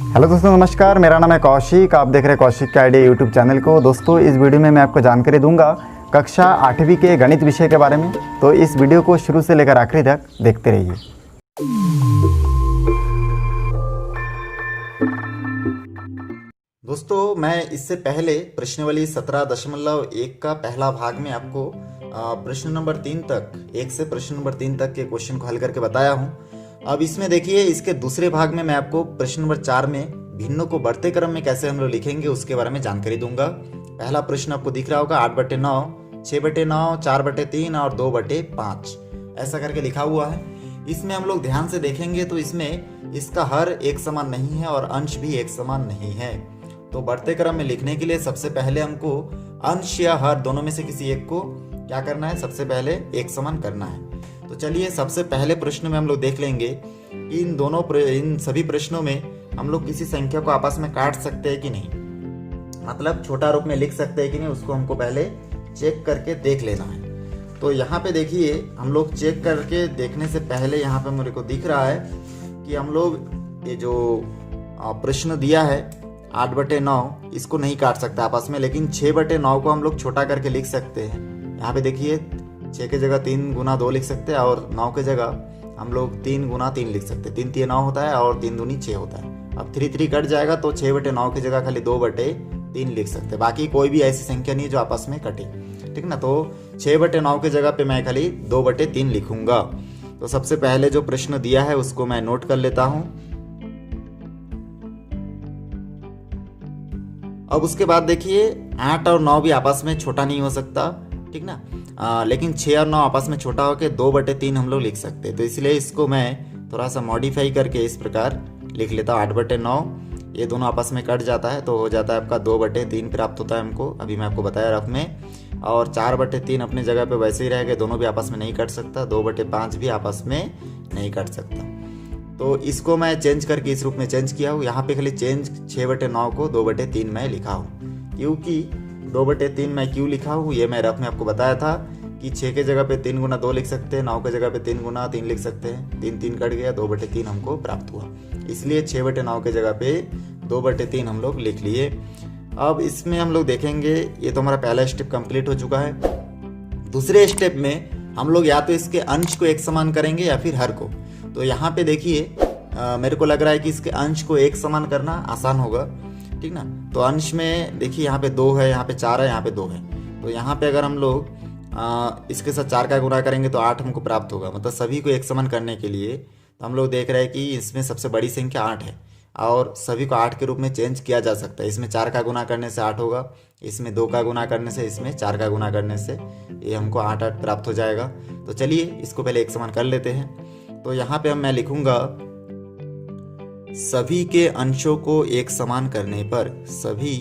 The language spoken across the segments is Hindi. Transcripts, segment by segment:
हेलो दोस्तों, नमस्कार। मेरा नाम है कौशिक। आप देख रहे हैं कौशिक के आईडी यूट्यूब चैनल को। दोस्तों, इस वीडियो में मैं आपको जानकारी दूंगा कक्षा 8वीं के गणित विषय के बारे में। तो इस वीडियो को शुरू से लेकर आखिरी तक देखते रहिए। दोस्तों, मैं इससे पहले प्रश्नावली 17.1 का पहला भाग में आपको प्रश्न नंबर 3 तक, 1 से प्रश्न नंबर 3 तक के क्वेश्चन को हल करके बताया हूं। अब इसमें देखिए, इसके दूसरे भाग में मैं आपको प्रश्न नंबर 4 में भिन्नों को बढ़ते क्रम में कैसे हम लोग लिखेंगे उसके बारे में जानकारी दूंगा। पहला प्रश्न आपको दिख रहा होगा 8/9, 6/9, 4/3 और 2/5 ऐसा करके लिखा हुआ है। इसमें हम लोग ध्यान से देखेंगे तो इसमें इसका हर एक समान नहीं है और अंश भी एक समान नहीं है। तो बढ़ते क्रम में लिखने के लिए सबसे पहले हमको अंश या हर दोनों में से किसी एक को क्या करना है, सबसे पहले एक समान करना है। तो चलिए, सबसे पहले प्रश्न में हम लोग देख लेंगे कि इन सभी प्रश्नों में हम लोग किसी संख्या को आपस में काट सकते हैं कि नहीं, मतलब छोटा रूप में लिख सकते हैं कि नहीं, उसको हमको पहले चेक करके देख लेना है। तो यहाँ पे देखिए, हम लोग चेक करके देखने से पहले यहाँ पे मेरे को दिख रहा है कि हम लोग ये जो प्रश्न दिया है 8/9 इसको नहीं काट सकते आपस में, लेकिन 6/9 को हम लोग छोटा करके लिख सकते हैं। यहाँ पे देखिए, 6 की जगह 3 गुना 2 लिख सकते हैं और 9 की जगह हम लोग 3 गुना 3 लिख सकते हैं। 3 3 9 होता है और 3 दूनी 6 होता है। अब 3 3 कट जाएगा तो 6/9 की जगह खाली 2/3 लिख सकते हैं। बाकी कोई भी ऐसी संख्या नहीं है जो आपस में कटे, ठीक ना। तो 6/9 की जगह पे मैं खाली 2/3 लिखूंगा। तो सबसे पहले जो प्रश्न दिया है उसको मैं नोट कर लेता हूं। अब उसके बाद देखिए, 8 और 9 भी आपस में छोटा नहीं हो सकता, ठीक ना। लेकिन 6 और 9 आपस में छोटा होकर 2/3 हम लोग लिख सकते हैं। तो इसलिए इसको मैं थोड़ा सा मॉडिफाई करके इस प्रकार लिख लेता हूँ। 8/9 ये दोनों आपस में कट जाता है तो हो जाता है आपका 2/3 प्राप्त होता है हमको, अभी मैं आपको बताया रफ में। और 4/3 अपने जगह पे वैसे ही रहेगा, दोनों भी आपस में नहीं कट सकता। 2/5 भी आपस में नहीं कट सकता। तो इसको मैं चेंज करके इस रूप में चेंज किया हूँ। यहाँ पे खाली चेंज 6/9 को 2/3 में लिखा हूँ। क्योंकि 2/3 मैं क्यों लिखा हूँ ये मैं रफ में आपको बताया था कि 6 के जगह पे 3 गुना 2 लिख सकते हैं, 9 के जगह पे 3 गुना 3 लिख सकते हैं। 3 3 कट गया, 2/3 हमको प्राप्त हुआ। इसलिए 6/9 के जगह पे 2/3 हम लोग लिख लिए। अब इसमें हम लोग देखेंगे, ये तो हमारा पहला स्टेप कंप्लीट हो चुका है। दूसरे स्टेप में हम लोग या तो इसके अंश को एक समान करेंगे या फिर हर को। तो यहाँ पे देखिए, मेरे को लग रहा है कि इसके अंश को एक समान करना आसान होगा, ठीक ना। तो अंश में देखिए, यहाँ पे 2 है, यहाँ पे 4 है, यहाँ पे 2 है। तो यहाँ पे अगर हम लोग इसके साथ 4 का गुना करेंगे तो 8 हमको प्राप्त होगा। मतलब सभी को एक समान करने के लिए तो हम लोग देख रहे हैं कि इसमें सबसे बड़ी संख्या 8 है और सभी को 8 के रूप में चेंज किया जा सकता है। इसमें 4 का गुना करने से 8 होगा, इसमें 2 का गुना करने से, इसमें 4 का गुना करने से ये हमको 8 प्राप्त हो जाएगा। तो चलिए, इसको पहले एक समान कर लेते हैं। तो यहाँ पे मैं लिखूंगा, सभी के अंशों को एक समान करने पर, सभी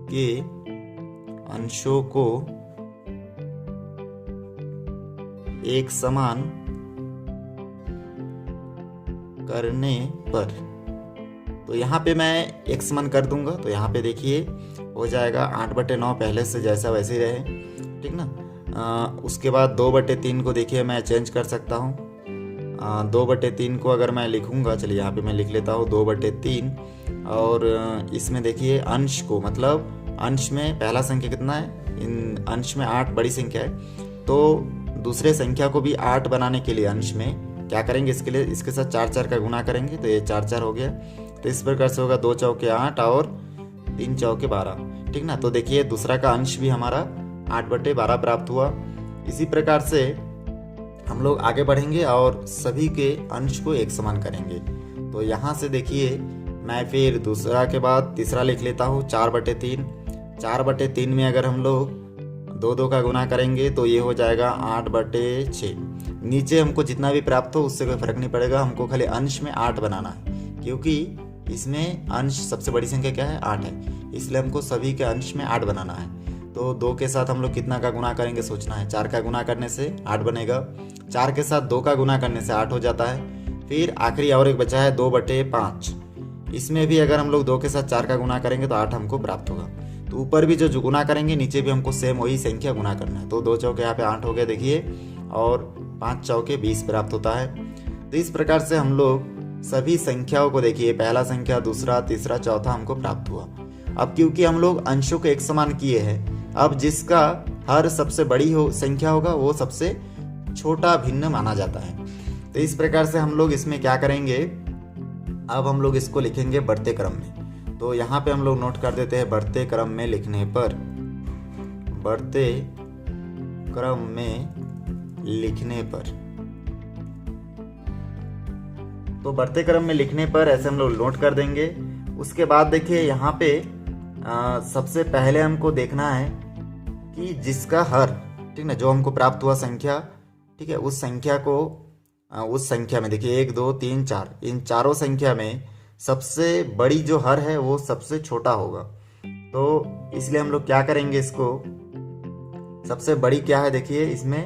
के अंशों को एक समान करने पर, तो यहाँ पे मैं एक समान कर दूंगा। तो यहाँ पे देखिए हो जाएगा 8/9 पहले से जैसा वैसे ही रहे, ठीक ना। उसके बाद 2/3 को देखिए मैं चेंज कर सकता हूँ। 2/3 को अगर मैं लिखूंगा, चलिए यहाँ पे मैं लिख लेता हूँ 2/3। और इसमें देखिए अंश को, मतलब अंश में पहला संख्या कितना है, इन अंश में 8 बड़ी संख्या है। तो दूसरे संख्या को भी 8 बनाने के लिए अंश में क्या करेंगे, इसके लिए इसके साथ 4 4 का गुना करेंगे तो ये 4 4 हो गया। तो इस प्रकार से होगा 2 चौके 8 और 3 चौके 12, ठीक ना। तो देखिए, दूसरा का अंश भी हमारा 8/12 प्राप्त हुआ। इसी प्रकार से हम लोग आगे बढ़ेंगे और सभी के अंश को एक समान करेंगे। तो यहाँ से देखिए, मैं फिर दूसरा के बाद तीसरा लिख लेता हूँ 4/3। 4/3 में अगर हम लोग 2 2 का गुना करेंगे तो ये हो जाएगा 8/6। नीचे हमको जितना भी प्राप्त हो उससे कोई फर्क नहीं पड़ेगा, हमको खाली अंश में 8 बनाना है। क्योंकि इसमें अंश सबसे बड़ी संख्या क्या है, 8 है, इसलिए हमको सभी के अंश में 8 बनाना है। तो 2 के साथ हम लोग कितना का गुना करेंगे सोचना है। 4 का गुना करने से 8 बनेगा, 4 के साथ 2 का गुना करने से 8 हो जाता है। फिर आखिरी और एक बचा है 2/5, इसमें भी अगर हम लोग 2 के साथ 4 का गुना करेंगे तो 8 हमको प्राप्त होगा। तो ऊपर भी जो गुना करेंगे नीचे भी हमको सेम वही संख्या गुना करना है। तो 2 चौके यहाँ पे 8 हो गए देखिए, और 5 चौके 20 प्राप्त होता है। तो इस प्रकार से हम लोग सभी संख्याओं को देखिए, पहला संख्या, दूसरा, तीसरा, चौथा हमको प्राप्त हुआ। अब क्योंकि हम लोग अंशों को एक समान किए हैं, अब जिसका हर सबसे बड़ी संख्या होगा वो सबसे छोटा भिन्न माना जाता है। तो इस प्रकार से हम लोग इसमें क्या करेंगे, अब हम लोग इसको लिखेंगे बढ़ते क्रम में। तो यहाँ पे हम लोग नोट कर देते हैं, बढ़ते क्रम में लिखने पर, बढ़ते क्रम में लिखने पर, तो बढ़ते क्रम में लिखने पर ऐसे हम लोग नोट कर देंगे। उसके बाद देखिए यहाँ पे सबसे पहले हमको देखना है कि जिसका हर, ठीक ना, जो हमको प्राप्त हुआ संख्या, ठीक है, उस संख्या को, उस संख्या में देखिए 1 2 3 4, इन चारों संख्या में सबसे बड़ी जो हर है वो सबसे छोटा होगा। तो इसलिए हम लोग क्या करेंगे, इसको सबसे बड़ी क्या है देखिए इसमें,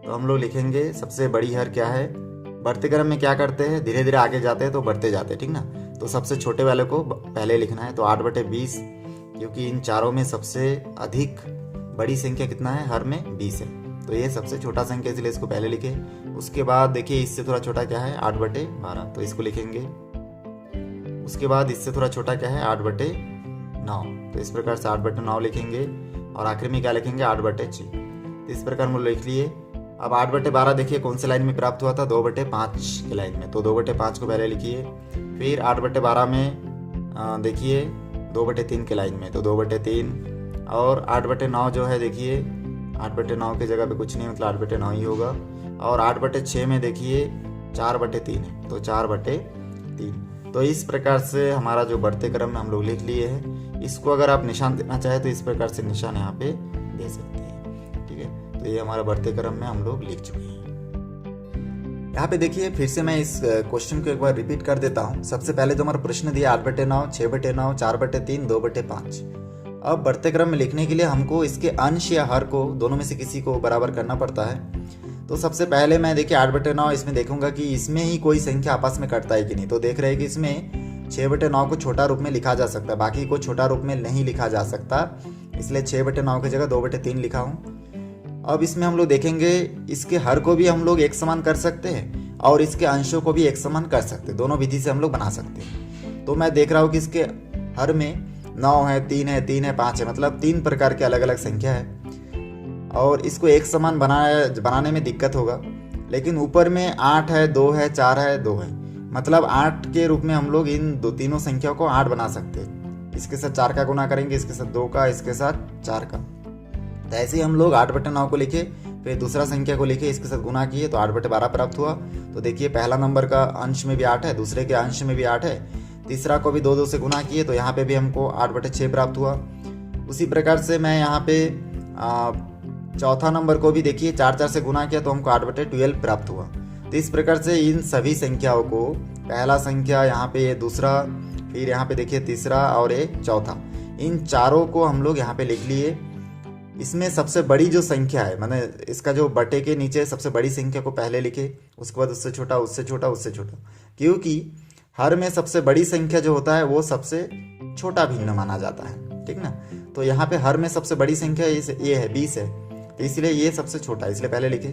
तो हम लोग लिखेंगे सबसे बड़ी हर क्या है। बढ़ते क्रम में क्या करते हैं, धीरे धीरे आगे जाते हैं तो बढ़ते जाते हैं, ठीक ना। तो सबसे छोटे वाले को पहले लिखना है, तो 8/20, क्योंकि इन चारों में सबसे अधिक बड़ी संख्या कितना है, हर में 20 है, तो ये सबसे छोटा संख्या, इसलिए इसको पहले लिखे। उसके बाद देखिए इससे थोड़ा छोटा क्या है, 8/12, तो इसको लिखेंगे। उसके बाद इससे थोड़ा छोटा क्या है, 8/9, तो इस प्रकार से 8/9 लिखेंगे। और आखिर में क्या लिखेंगे, 8/6, तो इस प्रकार हम लिख लिए। अब 8/12 देखिए कौन से लाइन में प्राप्त हुआ था, 2/5 की लाइन में, तो 2/5 को पहले लिखिए। फिर 8/12 में देखिए 2/3 के लाइन में, तो 2/3, और 8/9 जो है देखिए 8/9 की जगह पे कुछ नहीं, मतलब 8/9 ही होगा। और 8/6 में देखिए 4/3 है, तो 4/3। तो इस प्रकार से हमारा जो बढ़ते क्रम में हम लोग लिख लिए हैं। इसको अगर आप निशान देना चाहें तो इस प्रकार से निशान यहाँ पे दे सकते हैं, ठीक है। तो ये हमारा बढ़ते क्रम में हम लोग लिख चुके हैं। यहाँ पे देखिए फिर से मैं इस क्वेश्चन को एक बार रिपीट कर देता हूँ। सबसे पहले जो हमारा प्रश्न दिया 8/9, 6/9, 4/3, 2/5। अब बढ़ते क्रम में लिखने के लिए हमको इसके अंश या हर को, दोनों में से किसी को बराबर करना पड़ता है। तो सबसे पहले मैं देखिए 8/9 इसमें देखूंगा कि इसमें ही कोई संख्या आपस में कटता है कि नहीं। तो देख रहे हैं कि इसमें 6/9 को छोटा रूप में लिखा जा सकता है, बाकी को छोटा रूप में नहीं लिखा जा सकता, इसलिए 6/9 की जगह 2/3 लिखा हूँ। अब इसमें हम लोग देखेंगे इसके हर को भी हम लोग एक समान कर सकते हैं और इसके अंशों को भी एक समान कर सकते हैं, दोनों विधि से हम लोग बना सकते हैं। तो मैं देख रहा हूँ कि इसके हर में 9 है, 3 है, 3 है, 5 है, मतलब 3 प्रकार के अलग अलग संख्या है, और इसको एक समान बनाने में दिक्कत होगा। लेकिन ऊपर में 8 है, 2 है, 4 है, 2 है, मतलब 8 के रूप में हम लोग इन तीनों संख्याओं को 8 बना सकते हैं। इसके साथ 4 का गुना करेंगे, इसके साथ 2 का, इसके साथ 4 का। तो ऐसे ही हम लोग 8/9 को लिखे, फिर दूसरा संख्या को लिखे, इसके साथ गुना किए, तो 8/12 प्राप्त हुआ। तो देखिए पहला नंबर का अंश में भी 8 है, दूसरे के अंश में भी 8 है, तीसरा को भी 2 से गुना किए, तो यहाँ पे भी हमको 8/6 प्राप्त हुआ। उसी प्रकार से मैं यहाँ पे चौथा नंबर को भी देखिए 4 से गुना किया, तो हमको 8/12 प्राप्त हुआ। तो इस प्रकार से इन सभी संख्याओं को, पहला संख्या, यहाँ पे ये दूसरा, फिर यहाँ पे देखिए तीसरा और ये चौथा, इन चारों को हम लोग यहाँ पे लिख लिए। इसमें सबसे बड़ी जो संख्या है, माने इसका जो बटे के नीचे सबसे बड़ी संख्या को पहले लिखे, उसके बाद उससे छोटा, उससे छोटा, उससे छोटा, क्योंकि हर में सबसे बड़ी संख्या जो होता है वो सबसे छोटा भिन्न माना जाता है, ठीक ना। तो यहाँ पे हर में सबसे बड़ी संख्या ये है, 20 है, तो इसलिए ये सबसे छोटा है, इसलिए पहले लिखे।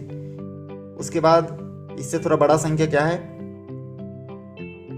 उसके बाद इससे थोड़ा बड़ा संख्या क्या है,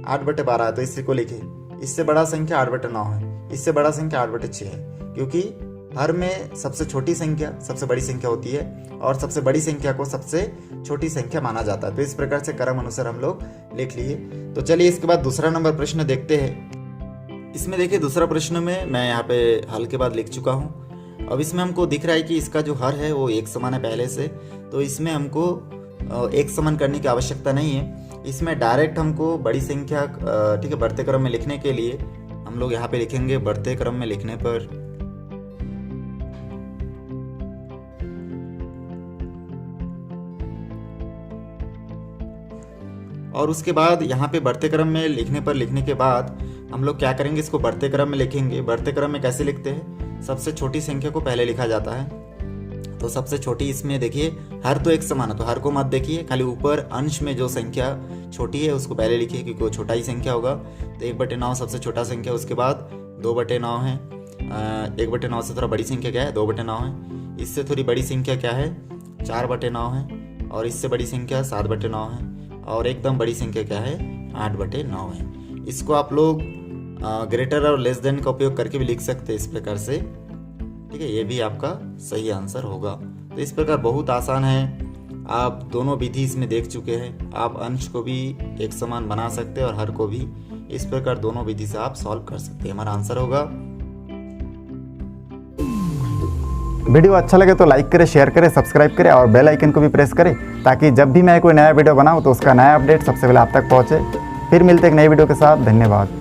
8/12 है, तो इसी को लिखे। इससे बड़ा संख्या 8/9 है, इससे बड़ा संख्या 8/6 है, क्योंकि हर में सबसे छोटी संख्या सबसे बड़ी संख्या होती है और सबसे बड़ी संख्या को सबसे छोटी संख्या माना जाता है। तो इस प्रकार से क्रम अनुसार हम लोग लिख लिए। तो चलिए इसके बाद दूसरा नंबर प्रश्न देखते हैं। इसमें देखिए दूसरा प्रश्न में मैं यहाँ पे हल के बाद लिख चुका हूँ। अब इसमें हमको दिख रहा है कि इसका जो हर है वो एक समान है पहले से, तो इसमें हमको एक समान करने की आवश्यकता नहीं है। इसमें डायरेक्ट हमको बड़ी संख्या, ठीक है, बढ़ते क्रम में लिखने के लिए हम लोग यहाँ पे लिखेंगे बढ़ते क्रम में लिखने पर, और उसके बाद यहाँ पे बढ़ते क्रम में लिखने के बाद हम लोग क्या करेंगे, इसको बढ़ते क्रम में लिखेंगे। बढ़ते क्रम में कैसे लिखते हैं, सबसे छोटी संख्या को पहले लिखा जाता है। तो सबसे छोटी इसमें देखिए हर तो एक समान है, तो हर को मत देखिए, खाली ऊपर अंश में जो संख्या छोटी है उसको पहले लिखिए, क्योंकि वो छोटा ही संख्या होगा। तो 1/9 सबसे छोटा संख्या, उसके बाद 2/9 है, 1/9 से थोड़ा बड़ी संख्या क्या है, 2/9 है। इससे थोड़ी बड़ी संख्या क्या है, 4/9 है, और इससे बड़ी संख्या 7/9 है, और एकदम बड़ी संख्या क्या है, 8/9 है। इसको आप लोग ग्रेटर और लेस देन का उपयोग करके भी लिख सकते हैं इस प्रकार से। ठीक है, ये भी आपका सही आंसर होगा। तो इस प्रकार बहुत आसान है, आप दोनों विधि इसमें देख चुके हैं। आप अंश को भी एक समान बना सकते हैं और हर को भी। इस प्रकार दोनों विधि से आप सॉल्व कर सकते हैं। हमारा आंसर होगा। वीडियो अच्छा लगे तो लाइक करें, शेयर करें, सब्सक्राइब करें और बेल आइकन को भी प्रेस करें ताकि जब भी मैं कोई नया वीडियो बनाऊं तो उसका नया अपडेट सबसे पहले आप तक पहुंचे। फिर मिलते हैं एक नई वीडियो के साथ। धन्यवाद।